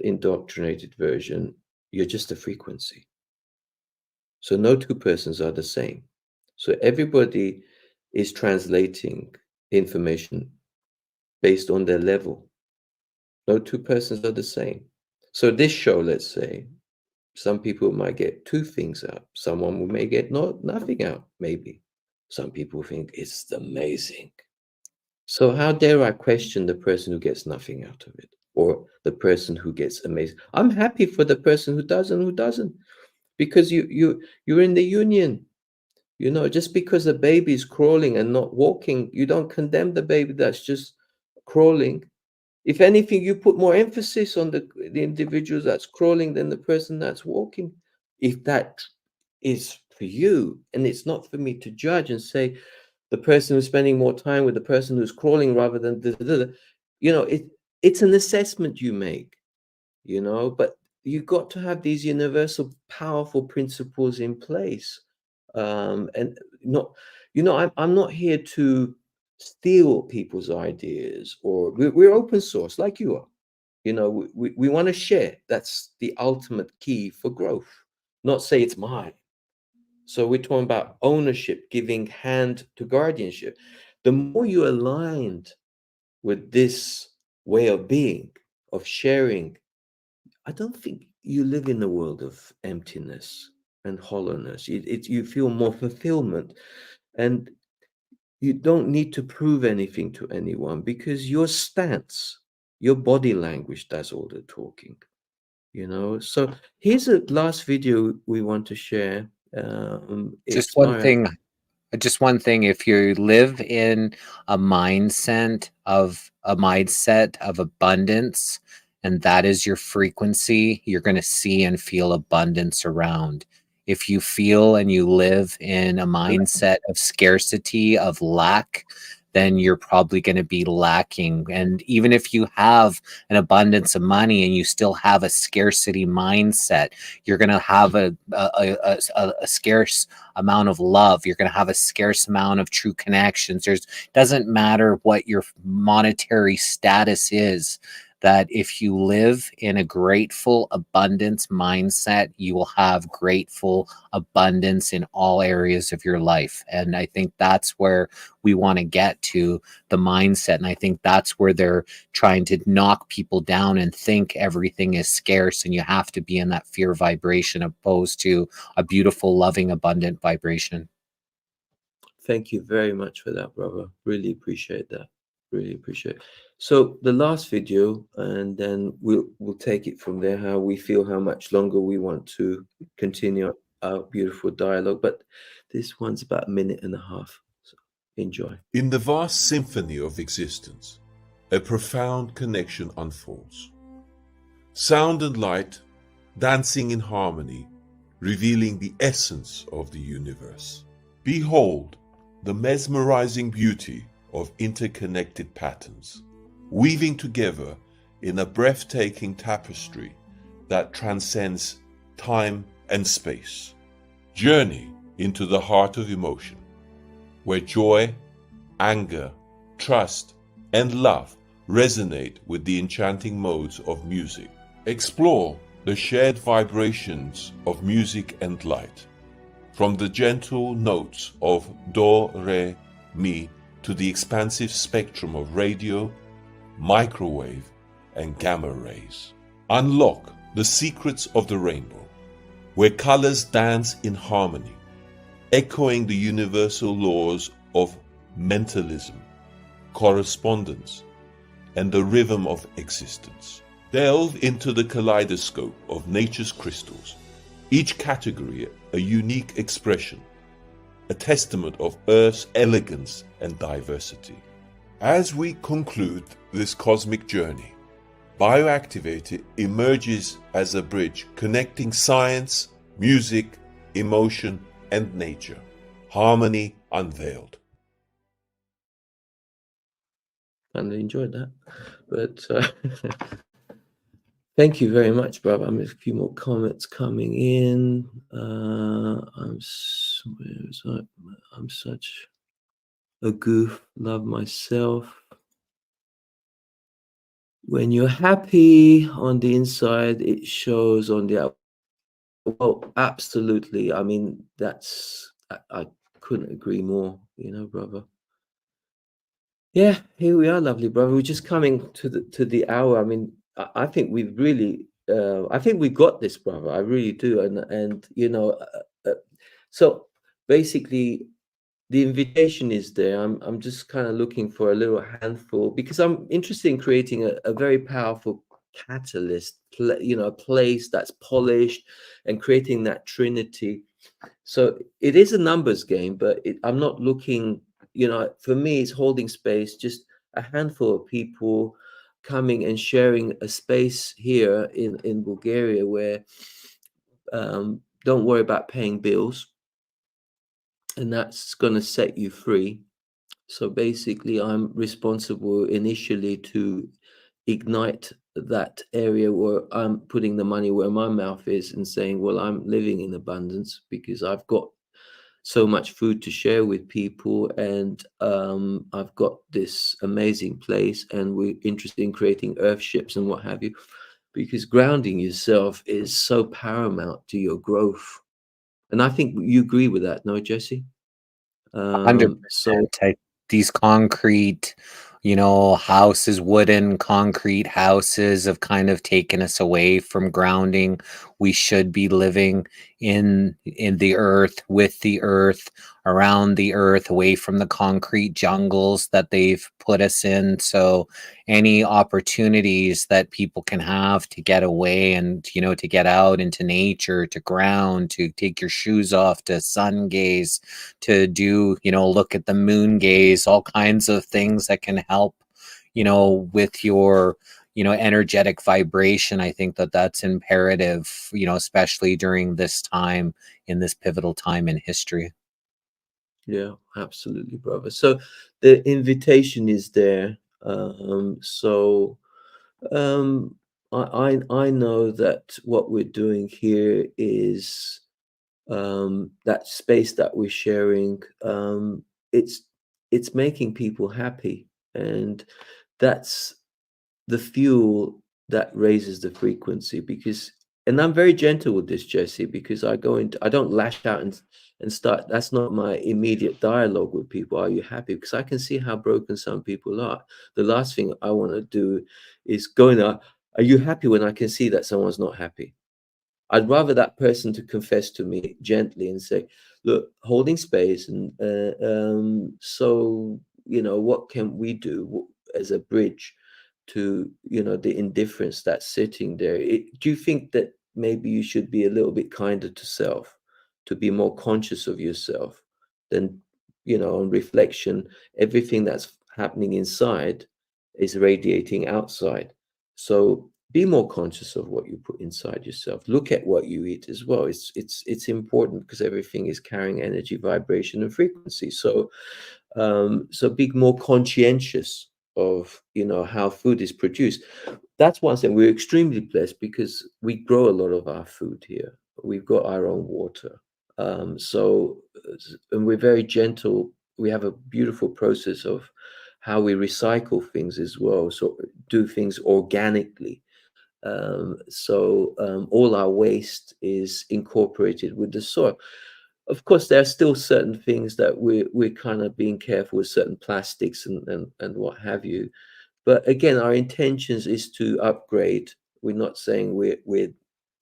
indoctrinated version. You're just a frequency. So no two persons are the same. So everybody is translating information based on their level. No two persons are the same. So this show, let's say, some people might get two things out. Someone may get nothing out, maybe. Some people think it's amazing. So how dare I question the person who gets nothing out of it, or the person who gets amazing? I'm happy for the person who doesn't, because you're in the union. You know, just because a baby is crawling and not walking, you don't condemn the baby that's just crawling. If anything, you put more emphasis on the individual that's crawling than the person that's walking. If that is for you, and it's not for me to judge and say the person who's spending more time with the person who's crawling rather than you know, it's an assessment you make, you know, but you got to have these universal powerful principles in place. And not, you know, I'm not here to steal people's ideas, or we're open source like you are. You know, we want to share. That's the ultimate key for growth, not say it's mine. So we're talking about ownership, giving hand to guardianship. The more you aligned with this way of being, of sharing, I don't think you live in a world of emptiness and hollowness. You feel more fulfillment, and you don't need to prove anything to anyone, because your stance, your body language does all the talking, you know. So here's a last video we want to share. Just It's one Baret. thing, just one thing. If you live in a mindset of abundance, and that is your frequency, you're going to see and feel abundance around. If you feel and you live in a mindset of scarcity, of lack, then you're probably going to be lacking. And even if you have an abundance of money and you still have a scarcity mindset, you're going to have a scarce amount of love. You're going to have a scarce amount of true connections. Doesn't matter what your monetary status is, that if you live in a grateful abundance mindset, you will have grateful abundance in all areas of your life. And I think that's where we want to get to, the mindset. And I think that's where they're trying to knock people down and think everything is scarce and you have to be in that fear vibration, opposed to a beautiful, loving, abundant vibration. Thank you very much for that, brother. Really appreciate that. Really appreciate it. So the last video, and then we'll take it from there, how we feel, how much longer we want to continue our beautiful dialogue. But this one's about a minute and a half. So Enjoy. In the vast symphony of existence, a profound connection unfolds. Sound and light dancing in harmony, revealing the essence of the universe. Behold the mesmerizing beauty of interconnected patterns, weaving together in a breathtaking tapestry that transcends time and space. Journey into the heart of emotion, where joy, anger, trust, and love resonate with the enchanting modes of music. Explore the shared vibrations of music and light, from the gentle notes of do, re, mi to the expansive spectrum of radio, microwave, and gamma rays. Unlock the secrets of the rainbow, where colors dance in harmony, echoing the universal laws of mentalism, correspondence, and the rhythm of existence. Delve into the kaleidoscope of nature's crystals, each category a unique expression, a testament of Earth's elegance and diversity. As we conclude this cosmic journey, Bioactivator emerges as a bridge connecting science, music, emotion, and nature. Harmony unveiled. And I enjoyed that. But thank you very much, brother. A few more comments coming in. I'm such a goof. Love myself. When you're happy on the inside, it shows on the outside. Well, absolutely. I mean, I couldn't agree more, brother. Yeah, here we are, lovely brother. We're just coming to the hour. I mean, I think we've really, I think we got this, brother. I really do. And so basically, the invitation is there. I'm just kind of looking for a little handful because I'm interested in creating a very powerful catalyst, a place that's polished and creating that trinity. So it is a numbers game, but I'm not looking, for me, it's holding space, just a handful of people coming and sharing a space here in Bulgaria where don't worry about paying bills, and that's going to set you free. So basically, I'm responsible initially to ignite that area where I'm putting the money where my mouth is and saying, well, I'm living in abundance because I've got so much food to share with people, and I've got this amazing place, and we're interested in creating earth ships and what have you, because grounding yourself is so paramount to your growth. And I think you agree with that, no, Jesse? 100%. These concrete, houses, wooden concrete houses have kind of taken us away from grounding. We should be living in the earth, with the earth, around the earth, away from the concrete jungles that they've put us in. So any opportunities that people can have to get away and, to get out into nature, to ground, to take your shoes off, to sun gaze, to do, look at the moon gaze, all kinds of things that can help, with your, energetic vibration. I think that that's imperative, especially during this time, in this pivotal time in history. Yeah, absolutely, brother. So the invitation is there. I know that what we're doing here is that space that we're sharing. It's making people happy, and that's the fuel that raises the frequency. And I'm very gentle with this, Jesse, because I don't lash out and start. That's not my immediate dialogue with people. Are you happy? Because I can see how broken some people are. The last thing I want to do is go in there. Are you happy? When I can see that someone's not happy. I'd rather that person to confess to me gently and say, look, holding space. And what can we do as a bridge to, the indifference that's sitting there? Do you think that maybe you should be a little bit kinder to self, to be more conscious of yourself than you know, on reflection, everything that's happening inside is radiating outside. So be more conscious of what you put inside yourself. Look at what you eat as well. It's important because everything is carrying energy, vibration, and frequency. So so be more conscientious of, you know, how food is produced. That's one thing. We're extremely blessed because we grow a lot of our food here. We've got our own water. So, and we're very gentle. We have a beautiful process of how we recycle things as well. So do things organically. All our waste is incorporated with the soil. Of course, there are still certain things that we're kind of being careful with, certain plastics and what have you. But again, our intentions is to upgrade. We're not saying we're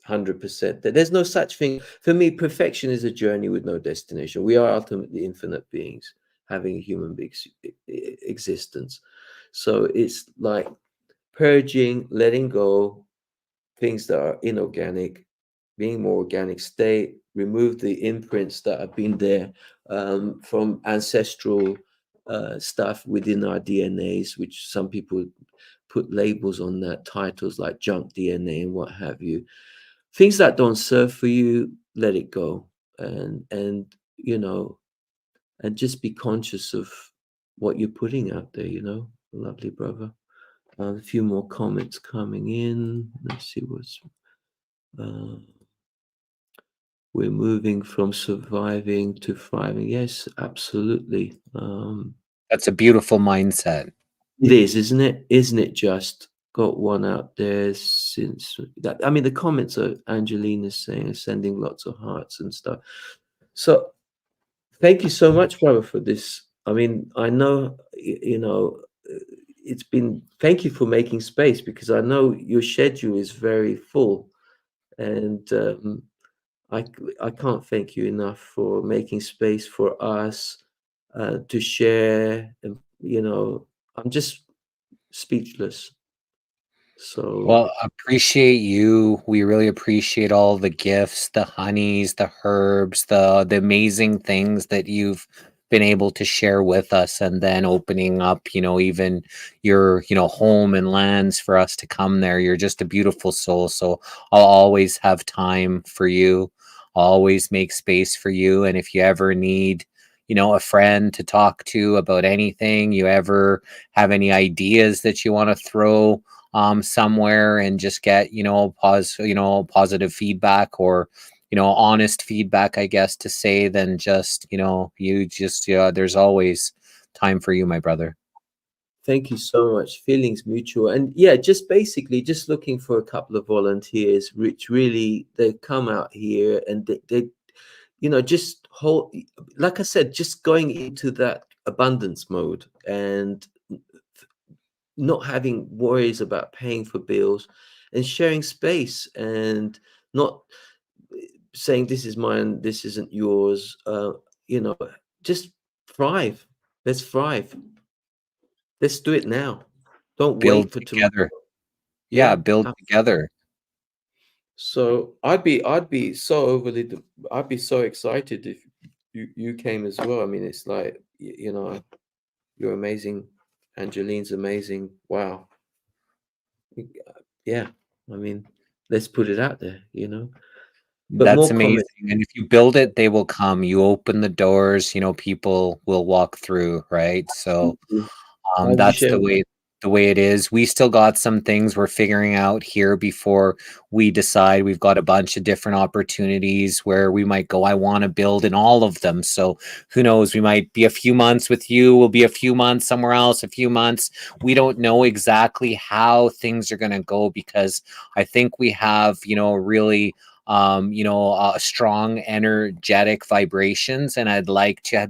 100%. There's no such thing. For me, perfection is a journey with no destination. We are ultimately infinite beings having a human existence. So it's like purging, letting go, things that are inorganic, being more organic, remove the imprints that have been there from ancestral stuff within our DNAs, which some people put labels on that, titles like junk DNA and what have you. Things that don't serve for you, let it go, and you know, and just be conscious of what you're putting out there. You know, lovely brother. A few more comments coming in. Let's see what's. Uh, we're moving from surviving to thriving. Yes, absolutely. That's a beautiful mindset. It is, isn't it? Isn't it just? Got one out there since that. I mean, the comments are Angelina's saying, sending lots of hearts and stuff. So thank you so much, brother, for this. I mean, I know, you know, it's been, thank you for making space because I know your schedule is very full. And I can't thank you enough for making space for us to share. And, you know, I'm just speechless. So Well, appreciate you. We really appreciate all the gifts, the honeys, the herbs, the amazing things that you've been able to share with us, and then opening up, even your, home and lands for us to come there. You're just a beautiful soul. So I'll always have time for you. I'll always make space for you. And if you ever need, a friend to talk to about anything, you ever have any ideas that you want to throw somewhere and just get, positive feedback, or, honest feedback, I guess, to say, then just, there's always time for you, my brother. thank you so much. Feelings mutual. And yeah, just basically just looking for a couple of volunteers, which really they come out here and they just hold, like I said, just going into that abundance mode and not having worries about paying for bills and sharing space and not saying this is mine, this isn't yours. Just thrive. Let's thrive. Let's do it now. Don't Build wait for tomorrow. together. Yeah, Yeah. build together. So I'd be so excited if you came as well. I mean, it's like you're amazing. Angeline's amazing. Wow. Yeah. I mean, let's put it out there. But That's more amazing. comments. And if you build it, they will come. You open the doors, people will walk through, right? So I'll be that's the sharing. way it is. We still got some things we're figuring out here before we decide. We've got a bunch of different opportunities where we might go, I want to build in all of them. So who knows? We might be a few months with you. We'll be a few months somewhere else, a few months. We don't know exactly how things are going to go, because I think we have, really strong energetic vibrations, and I'd like to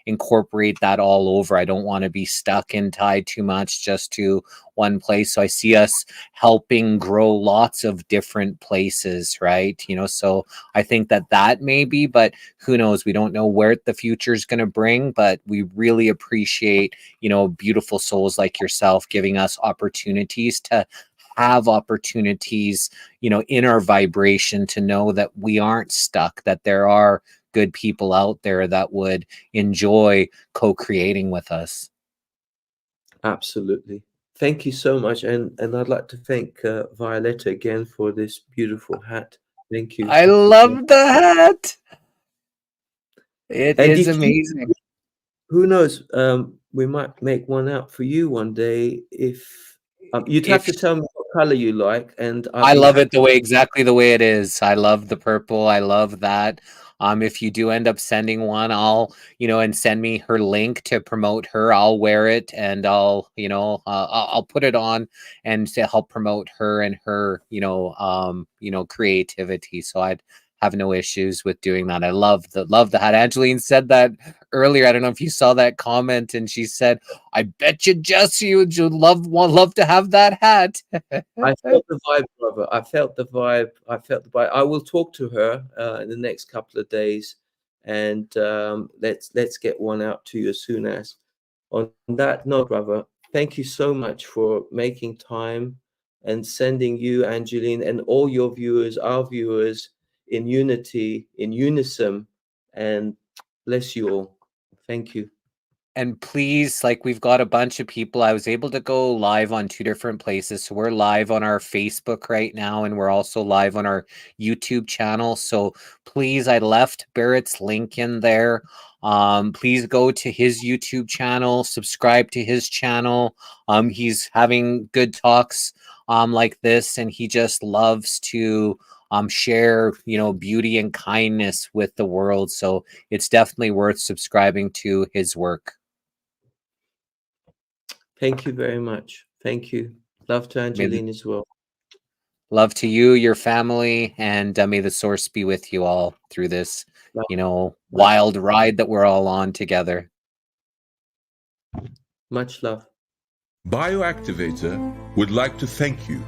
incorporate that all over. I don't want to be stuck and tied too much just to one place. So I see us helping grow lots of different places, right? So I think that may be, but who knows? We don't know where the future is going to bring, but we really appreciate, beautiful souls like yourself giving us opportunities to have opportunities, in our vibration, to know that we aren't stuck, that there are good people out there that would enjoy co-creating with us. Absolutely. Thank you so much. And I'd like to thank Violetta again for this beautiful hat. Thank you. I love the hat. It is amazing. Who knows? We might make one out for you one day. If you'd have to tell me what color you like, and I love it exactly the way it is. I love the purple. I love that. If you do end up sending one, I'll, and send me her link to promote her. I'll wear it, and I'll, I'll put it on and to help promote her and her, creativity. So I'd have no issues with doing that. I love the hat. Angeline said that earlier. I don't know if you saw that comment, and she said, "I bet you, Jesse, would love to have that hat." I felt the vibe, brother. I felt the vibe. I will talk to her in the next couple of days, and let's get one out to you as soon as. On that note, brother, thank you so much for making time and sending you, Angeline, and all your viewers, our viewers, in unity, in unison, and bless you all. Thank you. And please, like, we've got a bunch of people. I was able to go live on 2 different places. So we're live on our Facebook right now, and we're also live on our YouTube channel. So please, I left Baret's link in there. Please go to his YouTube channel, subscribe to his channel. He's having good talks like this, and he just loves to share, beauty and kindness with the world. So it's definitely worth subscribing to his work. Thank you very much. Thank you. Love to Angeline as well. Love to you, your family, and may the source be with you all through this, wild ride that we're all on together. Much love. Bioactivator would like to thank you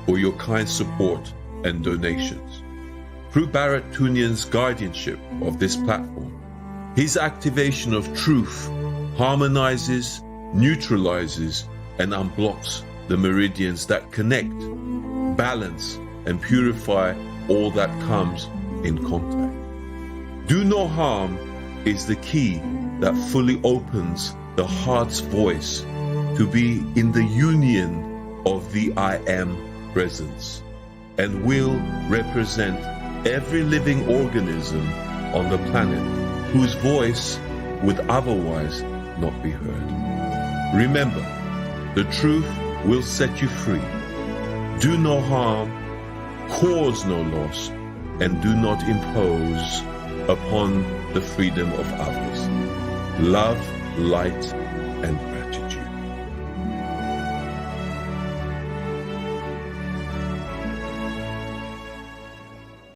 for your kind support and donations. Through Baret Tunyan's guardianship of this platform, his activation of truth harmonizes, neutralizes, and unblocks the meridians that connect, balance, and purify all that comes in contact. Do no harm is the key that fully opens the heart's voice to be in the union of the I Am presence, and will represent every living organism on the planet whose voice would otherwise not be heard. Remember, the truth will set you free. Do no harm, cause no loss, and do not impose upon the freedom of others. Love, light, and gratitude.